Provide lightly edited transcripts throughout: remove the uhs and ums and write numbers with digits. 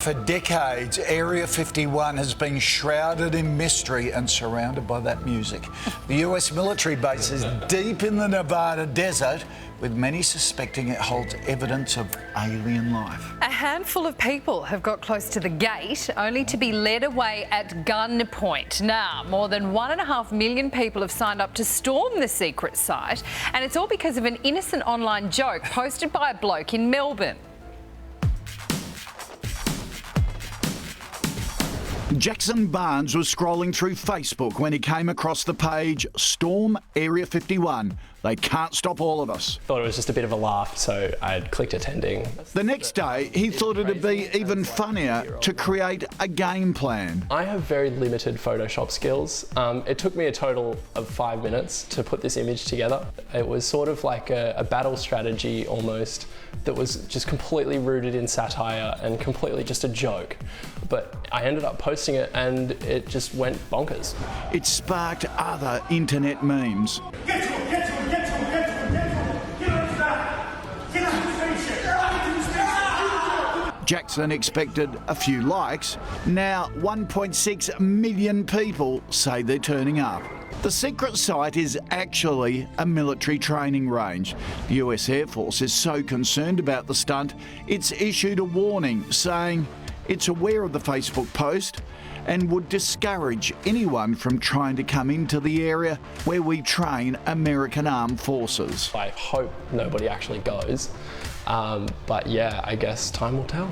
For decades, Area 51 has been shrouded in mystery and surrounded by that music. The US military base is deep in the Nevada desert, with many suspecting it holds evidence of alien life. A handful of people have got close to the gate, only to be led away at gunpoint. Now, more than 1.5 million people have signed up to storm the secret site, and it's all because of an innocent online joke posted by a bloke in Melbourne. Jackson Barnes was scrolling through Facebook when he came across the page, Storm Area 51. They can't stop all of us. Thought it was just a bit of a laugh, so I clicked attending. The next day, he thought it'd be even funnier to create a game plan. I have very limited Photoshop skills. It took me a total of 5 minutes to put this image together. It was sort of like a battle strategy almost that was just completely rooted in satire and completely just a joke. But I ended up posting it and it just went bonkers. It sparked other internet memes. Get to him, get to him, get to him, get to him, get to him. Get on his back. Get on the station. Get on the station. Jackson expected a few likes. Now 1.6 million people say they're turning up. The secret site is actually a military training range. The US Air Force is so concerned about the stunt, it's issued a warning saying it's aware of the Facebook post and would discourage anyone from trying to come into the area where we train American armed forces. I hope nobody actually goes, but yeah, I guess time will tell.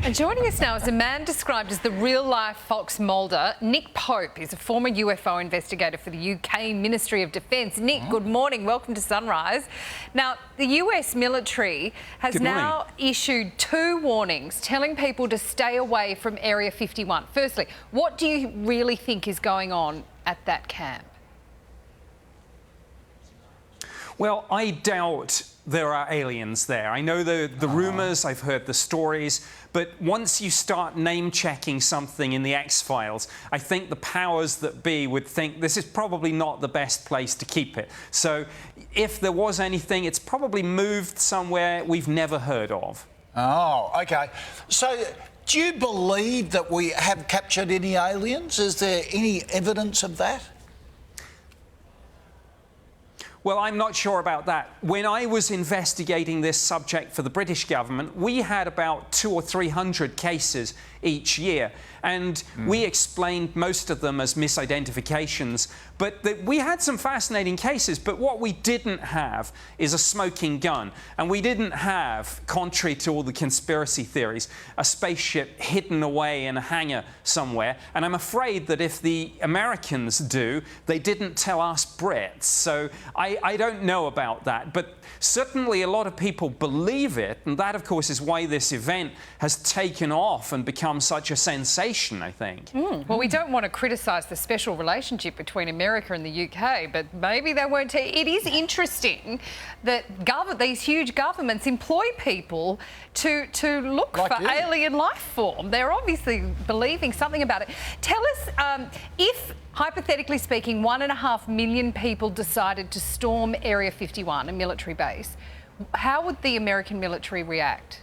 And joining us now is a man described as the real-life Fox Mulder. Nick Pope is a former UFO investigator for the UK Ministry of Defence. Nick, good morning. Welcome to Sunrise. Now, the US military has now issued 2 warnings telling people to stay away from Area 51. Firstly, what do you really think is going on at that camp? Well, I doubt there are aliens there. I know the rumours, I've heard the stories, but once you start name-checking something in the X-Files, I think the powers that be would think this is probably not the best place to keep it. So if there was anything, it's probably moved somewhere we've never heard of. Oh, OK. So do you believe that we have captured any aliens? Is there any evidence of that? Well, I'm not sure about that. When I was investigating this subject for the British government, we had about 200 or 300 cases each year, and we explained most of them as misidentifications, but we had some fascinating cases, but what we didn't have is a smoking gun, and we didn't have, contrary to all the conspiracy theories, a spaceship hidden away in a hangar somewhere, and I'm afraid that if the Americans do, they didn't tell us Brits, so I don't know about that, but certainly a lot of people believe it, and that, of course, is why this event has taken off and become such a sensation, I think. Well, we don't want to criticise the special relationship between America and the UK, but maybe they won't. It is interesting that these huge governments employ people to look like for alien life form. They're obviously believing something about it. Tell us, if, hypothetically speaking, 1.5 million people decided to storm Area 51, a military base, how would the American military react?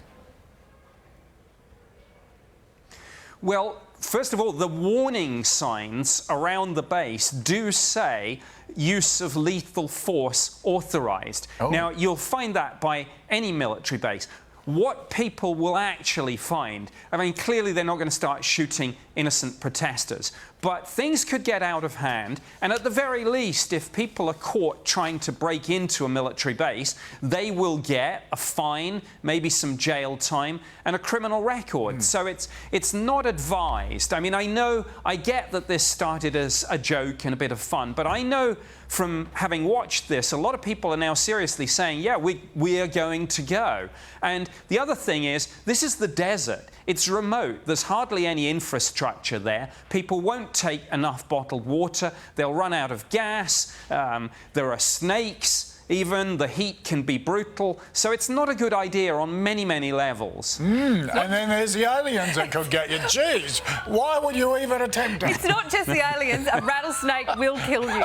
Well, first of all, the warning signs around the base do say use of lethal force authorised. Now, you'll find that by any military base. What people will actually find, I mean, clearly they're not going to start shooting innocent protesters, but things could get out of hand, and at the very least, if people are caught trying to break into a military base, they will get a fine, maybe some jail time, and a criminal record. So it's not advised. I mean, I get that this started as a joke and a bit of fun, but I know from having watched this, a lot of people are now seriously saying, yeah, we are going to go. And the other thing is, this is the desert. It's remote. There's hardly any infrastructure there. People won't take enough bottled water. They'll run out of gas. There are snakes. Even the heat can be brutal. So it's not a good idea on many, many levels. And then there's the aliens that could get you. Jeez, why would you even attempt it? It's not just the aliens. A rattlesnake will kill you.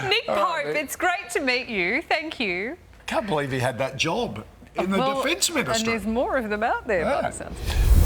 Nick Pope, it's great to meet you. Thank you. Can't believe he had that job. in the Defence Ministry. And there's more of them out there by the sounds.